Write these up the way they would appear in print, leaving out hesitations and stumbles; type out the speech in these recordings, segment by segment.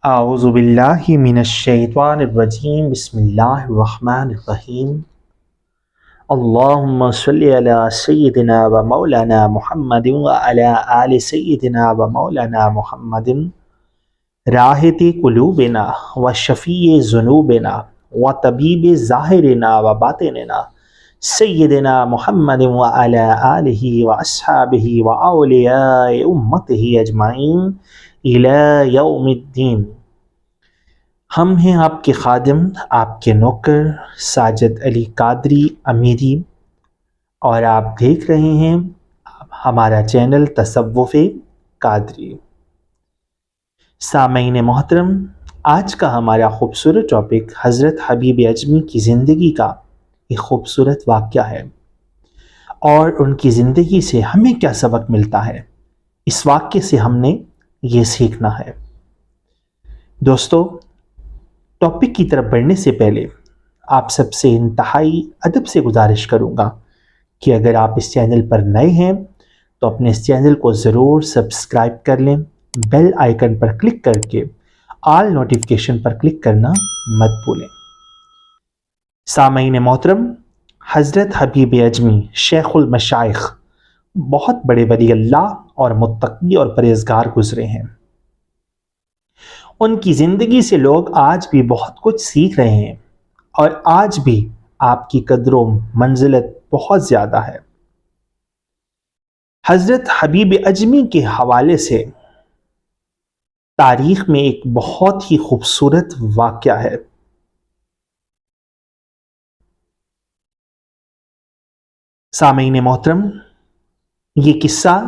اعوذ باللہ من الشیطان الرجیم بسم اللہ الرحمن الرحیم اللہم صلی علی سیدنا و مولانا محمد و علی آل سیدنا و مولانا محمد راحت قلوبنا و شفیع ذنوبنا و طبیب ظاہرنا و باطننا سیدنا محمد و علی آلہ و اصحابہ و اولیاء امتہ اجمعین الی یوم الدین۔ ہم ہیں آپ کے خادم، آپ کے نوکر ساجد علی قادری امیری، اور آپ دیکھ رہے ہیں ہمارا چینل تصوف قادری۔ سامعین محترم، آج کا ہمارا خوبصورت ٹاپک حضرت حبیب اجمی کی زندگی کا ایک خوبصورت واقعہ ہے، اور ان کی زندگی سے ہمیں کیا سبق ملتا ہے، اس واقعے سے ہم نے یہ سیکھنا ہے۔ دوستو، ٹاپک کی طرف بڑھنے سے پہلے آپ سب سے انتہائی ادب سے گزارش کروں گا کہ اگر آپ اس چینل پر نئے ہیں تو اپنے اس چینل کو ضرور سبسکرائب کر لیں، بیل آئیکن پر کلک کر کے آل نوٹیفیکیشن پر کلک کرنا مت بھولیں۔ سامعین محترم، حضرت حبیب اجمی شیخ المشائخ بہت بڑے ولی اللہ اور متقی اور پرہیزگار گزرے ہیں۔ ان کی زندگی سے لوگ آج بھی بہت کچھ سیکھ رہے ہیں، اور آج بھی آپ کی قدر و منزلت بہت زیادہ ہے۔ حضرت حبیب اجمی کے حوالے سے تاریخ میں ایک بہت ہی خوبصورت واقعہ ہے۔ سامعین محترم، یہ قصہ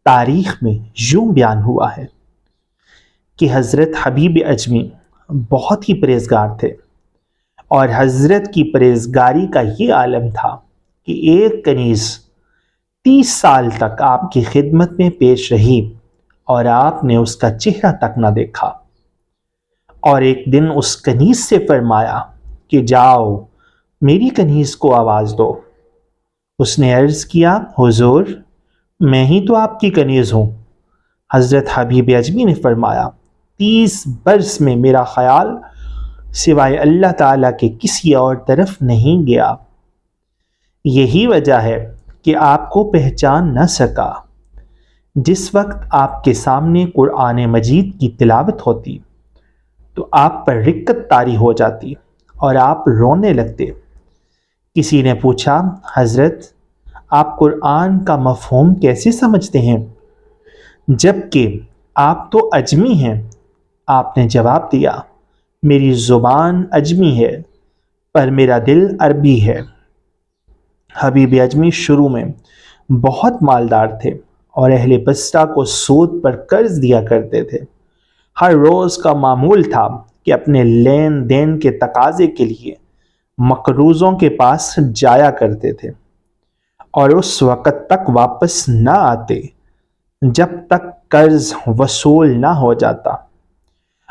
تاریخ میں یوں بیان ہوا ہے کہ حضرت حبیب اجمی بہت ہی پرہیزگار تھے، اور حضرت کی پرہیزگاری کا یہ عالم تھا کہ ایک کنیز 30 سال تک آپ کی خدمت میں پیش رہی اور آپ نے اس کا چہرہ تک نہ دیکھا، اور ایک دن اس کنیز سے فرمایا کہ جاؤ میری کنیز کو آواز دو۔ اس نے عرض کیا، حضور میں ہی تو آپ کی کنیز ہوں۔ حضرت حبیب اجمی نے فرمایا، 30 برس میں میرا خیال سوائے اللہ تعالیٰ کے کسی اور طرف نہیں گیا، یہی وجہ ہے کہ آپ کو پہچان نہ سکا۔ جس وقت آپ کے سامنے قرآن مجید کی تلاوت ہوتی تو آپ پر رقت طاری ہو جاتی اور آپ رونے لگتے۔ کسی نے پوچھا، حضرت آپ قرآن کا مفہوم کیسے سمجھتے ہیں جبکہ آپ تو اجمی ہیں؟ آپ نے جواب دیا، میری زبان اجمی ہے پر میرا دل عربی ہے۔ حبیب اجمی شروع میں بہت مالدار تھے اور اہل بصرہ کو سود پر قرض دیا کرتے تھے۔ ہر روز کا معمول تھا کہ اپنے لین دین کے تقاضے کے لیے مقروضوں کے پاس جایا کرتے تھے، اور اس وقت تک واپس نہ آتے جب تک قرض وصول نہ ہو جاتا،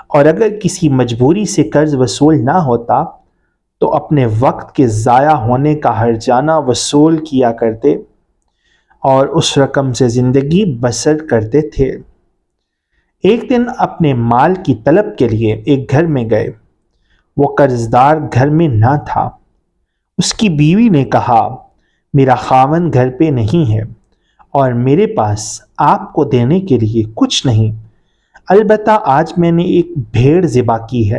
اور اگر کسی مجبوری سے قرض وصول نہ ہوتا تو اپنے وقت کے ضائع ہونے کا ہرجانہ وصول کیا کرتے اور اس رقم سے زندگی بسر کرتے تھے۔ ایک دن اپنے مال کی طلب کے لیے ایک گھر میں گئے۔ وہ قرضدار گھر میں نہ تھا۔ اس کی بیوی نے کہا، میرا خاوند گھر پہ نہیں ہے اور میرے پاس آپ کو دینے کے لیے کچھ نہیں، البتہ آج میں نے ایک بھیڑ ذبح کی ہے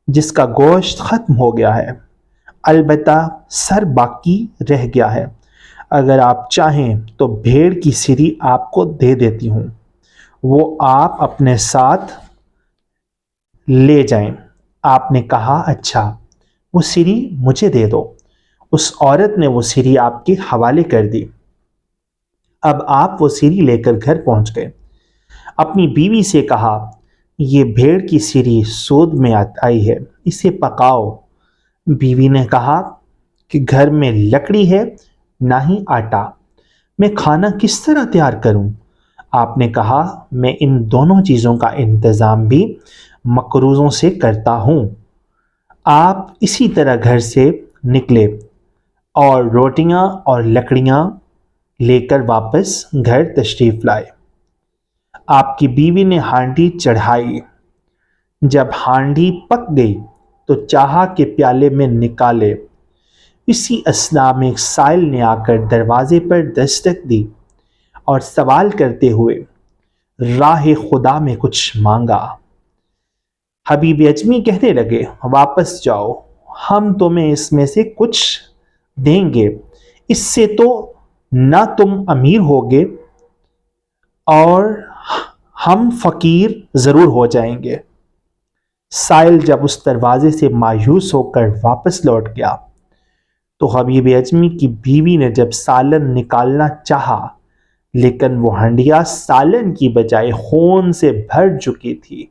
جس کا گوشت ختم ہو گیا ہے، البتہ سر باقی رہ گیا ہے، اگر آپ چاہیں تو بھیڑ کی سری آپ کو دے دیتی ہوں، وہ آپ اپنے ساتھ لے جائیں۔ آپ نے کہا، اچھا وہ سری مجھے دے دو۔ اس عورت نے وہ سری آپ کے حوالے کر دی۔ اب آپ وہ سری لے کر گھر پہنچ گئے۔ اپنی بیوی سے کہا، یہ بھیڑ کی سری سود میں آئی ہے، اسے پکاؤ۔ بیوی نے کہا کہ گھر میں لکڑی ہے نہ ہی آٹا، میں کھانا کس طرح تیار کروں؟ آپ نے کہا، میں ان دونوں چیزوں کا انتظام بھی مقروضوں سے کرتا ہوں۔ آپ اسی طرح گھر سے نکلے اور روٹیاں اور لکڑیاں لے کر واپس گھر تشریف لائے۔ آپ کی بیوی نے ہانڈی چڑھائی، جب ہانڈی پک گئی تو چاہا کہ پیالے میں نکالے۔ اسی اثنا میں ایک سائل نے آ کر دروازے پر دستک دی اور سوال کرتے ہوئے راہ خدا میں کچھ مانگا۔ حبیب اجمی کہنے لگے، واپس جاؤ، ہم تمہیں اس میں سے کچھ دیں گے، اس سے تو نہ تم امیر ہوگے اور ہم فقیر ضرور ہو جائیں گے۔ سائل جب اس دروازے سے مایوس ہو کر واپس لوٹ گیا تو حبیب اجمی کی بیوی نے جب سالن نکالنا چاہا لیکن وہ ہنڈیا سالن کی بجائے خون سے بھر چکی تھی۔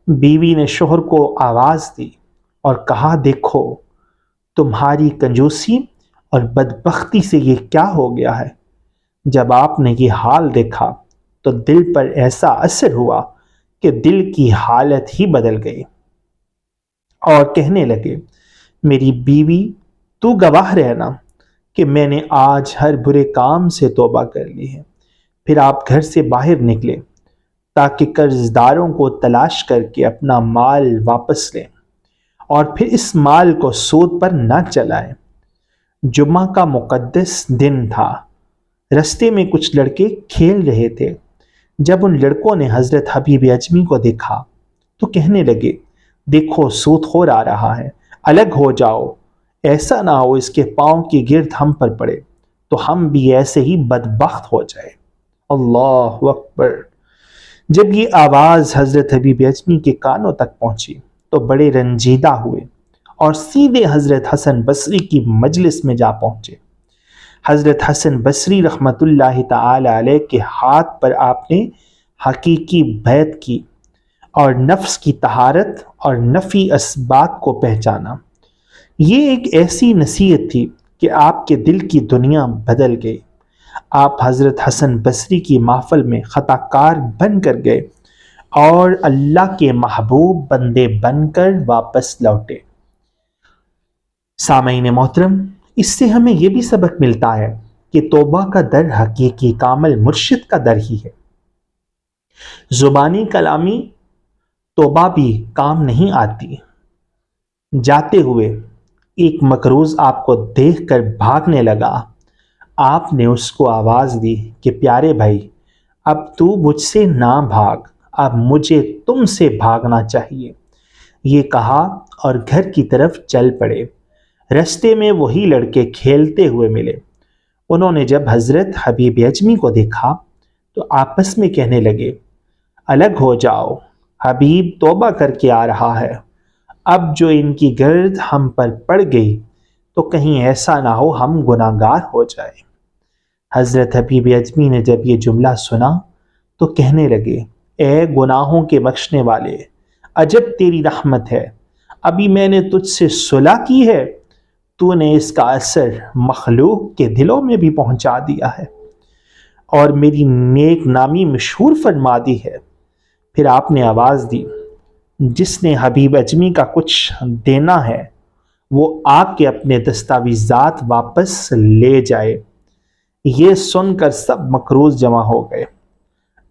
بیوی نے شوہر کو آواز دی اور کہا، دیکھو تمہاری کنجوسی اور بدبختی سے یہ کیا ہو گیا ہے۔ جب آپ نے یہ حال دیکھا تو دل پر ایسا اثر ہوا کہ دل کی حالت ہی بدل گئی اور کہنے لگے، میری بیوی تو گواہ رہنا کہ میں نے آج ہر برے کام سے توبہ کر لی ہے۔ پھر آپ گھر سے باہر نکلے تاکہ قرض داروں کو تلاش کر کے اپنا مال واپس لیں اور پھر اس مال کو سود پر نہ چلائیں۔ جمعہ کا مقدس دن تھا۔ رستے میں کچھ لڑکے کھیل رہے تھے۔ جب ان لڑکوں نے حضرت حبیب اجمی کو دیکھا تو کہنے لگے، دیکھو سود خور آ رہا ہے، الگ ہو جاؤ، ایسا نہ ہو اس کے پاؤں کی گرد ہم پر پڑے تو ہم بھی ایسے ہی بدبخت ہو جائے۔ اللہ اکبر۔ جب یہ آواز حضرت حبیب اجمی کے کانوں تک پہنچی تو بڑے رنجیدہ ہوئے اور سیدھے حضرت حسن بصری کی مجلس میں جا پہنچے۔ حضرت حسن بصری رحمت اللہ تعالی علیہ کے ہاتھ پر آپ نے حقیقی بیعت کی اور نفس کی طہارت اور نفی اسبات کو پہچانا۔ یہ ایک ایسی نصیحت تھی کہ آپ کے دل کی دنیا بدل گئی۔ آپ حضرت حسن بصری کی محفل میں خطا کار بن کر گئے اور اللہ کے محبوب بندے بن کر واپس لوٹے۔ سامعین محترم، اس سے ہمیں یہ بھی سبق ملتا ہے کہ توبہ کا در حقیقی کامل مرشد کا در ہی ہے۔ زبانی کلامی توبہ بھی کام نہیں آتی۔ جاتے ہوئے ایک مکروز آپ کو دیکھ کر بھاگنے لگا، آپ نے اس کو آواز دی کہ پیارے بھائی، اب تو مجھ سے نہ بھاگ، اب مجھے تم سے بھاگنا چاہیے۔ یہ کہا اور گھر کی طرف چل پڑے۔ رستے میں وہی لڑکے کھیلتے ہوئے ملے۔ انہوں نے جب حضرت حبیب اجمی کو دیکھا تو آپس میں کہنے لگے، الگ ہو جاؤ، حبیب توبہ کر کے آ رہا ہے، اب جو ان کی گرد ہم پر پڑ گئی تو کہیں ایسا نہ ہو ہم گناہگار ہو جائیں۔ حضرت حبیب اجمی نے جب یہ جملہ سنا تو کہنے لگے، اے گناہوں کے بخشنے والے، عجب تیری رحمت ہے، ابھی میں نے تجھ سے صلح کی ہے، تو نے اس کا اثر مخلوق کے دلوں میں بھی پہنچا دیا ہے اور میری نیک نامی مشہور فرما دی ہے۔ پھر آپ نے آواز دی، جس نے حبیب اجمی کا کچھ دینا ہے وہ آ کے اپنے دستاویزات واپس لے جائے۔ یہ سن کر سب مکروز جمع ہو گئے۔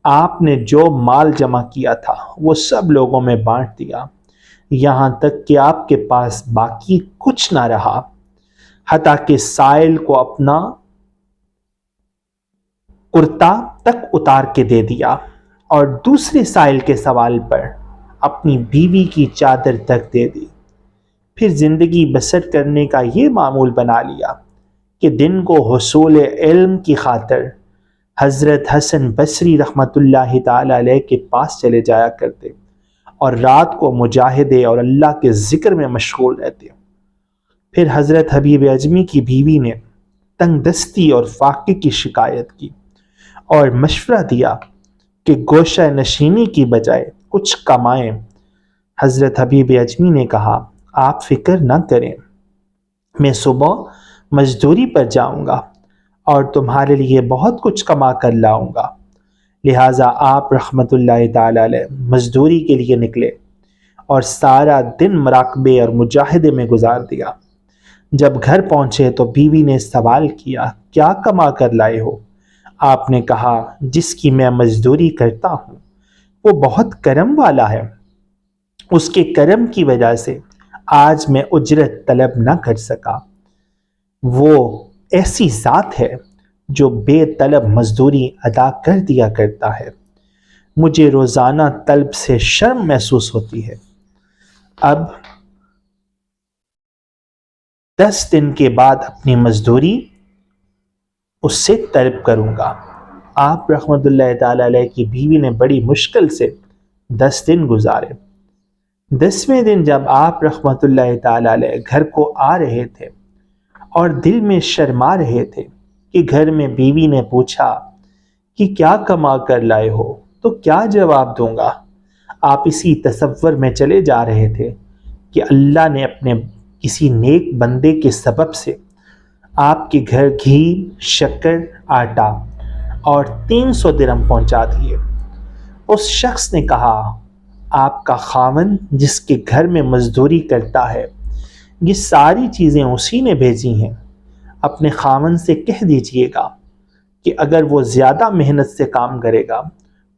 آپ نے جو مال جمع کیا تھا وہ سب لوگوں میں بانٹ دیا، یہاں تک کہ آپ کے پاس باقی کچھ نہ رہا، حتیٰ کہ سائل کو اپنا کرتا تک اتار کے دے دیا اور دوسرے سائل کے سوال پر اپنی بیوی کی چادر تک دے دی۔ پھر زندگی بسر کرنے کا یہ معمول بنا لیا کہ دن کو حصول علم کی خاطر حضرت حسن بصری رحمت اللہ تعالی علیہ کے پاس چلے جایا کرتے اور رات کو مجاہدے اور اللہ کے ذکر میں مشغول رہتے۔ پھر حضرت حبیب اجمی کی بیوی نے تنگ دستی اور فاقے کی شکایت کی اور مشورہ دیا کہ گوشہ نشینی کی بجائے کچھ کمائیں۔ حضرت حبیب اجمی نے کہا، آپ فکر نہ کریں، میں صبح مزدوری پر جاؤں گا اور تمہارے لیے بہت کچھ کما کر لاؤں گا۔ لہٰذا آپ رحمت اللہ تعالی علیہ مزدوری کے لیے نکلے اور سارا دن مراقبے اور مجاہدے میں گزار دیا۔ جب گھر پہنچے تو بیوی نے سوال کیا، کیا کما کر لائے ہو؟ آپ نے کہا، جس کی میں مزدوری کرتا ہوں وہ بہت کرم والا ہے، اس کے کرم کی وجہ سے آج میں اجرت طلب نہ کر سکا۔ وہ ایسی ذات ہے جو بے طلب مزدوری ادا کر دیا کرتا ہے۔ مجھے روزانہ طلب سے شرم محسوس ہوتی ہے۔ اب 10 دن کے بعد اپنی مزدوری اس سے طلب کروں گا۔ آپ رحمۃ اللہ تعالی علیہ کی بیوی نے بڑی مشکل سے 10 دن گزارے۔ 10ویں دن جب آپ رحمۃ اللہ تعالی علیہ گھر کو آ رہے تھے اور دل میں شرما رہے تھے کہ گھر میں بیوی نے پوچھا کہ کیا کما کر لائے ہو تو کیا جواب دوں گا، آپ اسی تصور میں چلے جا رہے تھے کہ اللہ نے اپنے کسی نیک بندے کے سبب سے آپ کے گھر گھی، شکر، آٹا اور 300 درہم پہنچا دیے۔ اس شخص نے کہا، آپ کا خاوند جس کے گھر میں مزدوری کرتا ہے، یہ ساری چیزیں اسی نے بھیجی ہیں۔ اپنے خاوند سے کہہ دیجئے گا کہ اگر وہ زیادہ محنت سے کام کرے گا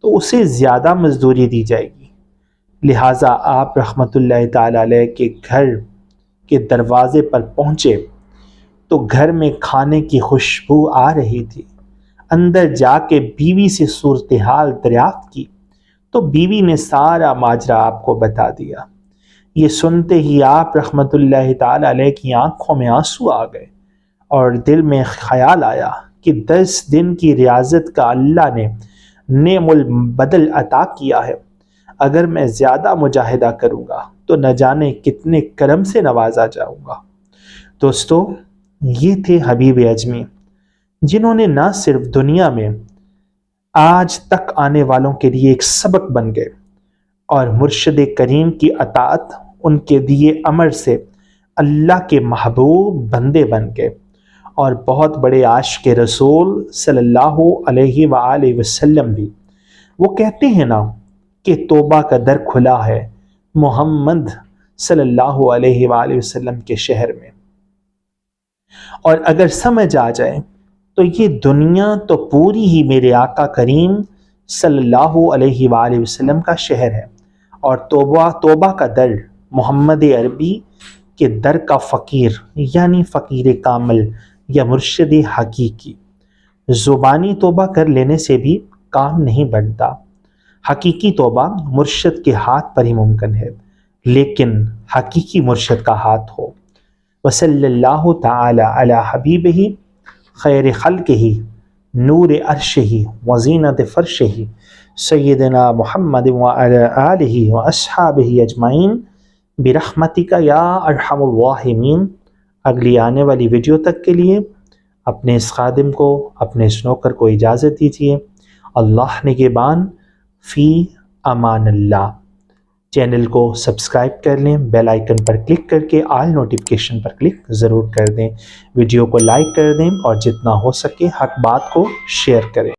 تو اسے زیادہ مزدوری دی جائے گی۔ لہٰذا آپ رحمۃ اللہ تعالی علیہ کے گھر کے دروازے پر پہنچے تو گھر میں کھانے کی خوشبو آ رہی تھی۔ اندر جا کے بیوی سے صورتحال دریافت کی تو بیوی نے سارا ماجرا آپ کو بتا دیا۔ یہ سنتے ہی آپ رحمۃ اللہ تعالی علیہ کی آنکھوں میں آنسو آ گئے اور دل میں خیال آیا کہ 10 دن کی ریاضت کا اللہ نے نعم البدل عطا کیا ہے۔ اگر میں زیادہ مجاہدہ کروں گا تو نہ جانے کتنے کرم سے نوازا جاؤں گا۔ دوستو، یہ تھے حبیب اجمی، جنہوں نے نہ صرف دنیا میں آج تک آنے والوں کے لیے ایک سبق بن گئے اور مرشد کریم کی اطاعت ان کے دیے امر سے اللہ کے محبوب بندے بن گئے اور بہت بڑے عاشق رسول صلی اللہ علیہ وآلہ وسلم بھی۔ وہ کہتے ہیں نا کہ توبہ کا در کھلا ہے محمد صلی اللہ علیہ وآلہ وسلم کے شہر میں، اور اگر سمجھ آ جائے تو یہ دنیا تو پوری ہی میرے آقا کریم صلی اللہ علیہ وآلہ وسلم کا شہر ہے، اور توبہ کا در محمد عربی کے در کا فقیر یعنی فقیر کامل یا مرشد حقیقی۔ زبانی توبہ کر لینے سے بھی کام نہیں بنتا، حقیقی توبہ مرشد کے ہاتھ پر ہی ممکن ہے، لیکن حقیقی مرشد کا ہاتھ ہو۔ وصلی اللہ تعالی علی حبیبہ خیر خلقہ نور عرشہ وزینت فرشہ سیدنا محمد وعلی آلہ واصحابہ اجمعین برحمتک یا ارحم الراحمین۔ اگلی آنے والی ویڈیو تک کے لیے اپنے اس خادم کو، اپنے اس نوکر کو اجازت دیجیے۔ اللہ نگہبان، فی امان اللہ۔ چینل کو سبسکرائب کر لیں، بیل آئیکن پر کلک کر کے آل نوٹیفیکیشن پر کلک ضرور کر دیں، ویڈیو کو لائک کر دیں اور جتنا ہو سکے حق بات کو شیئر کریں۔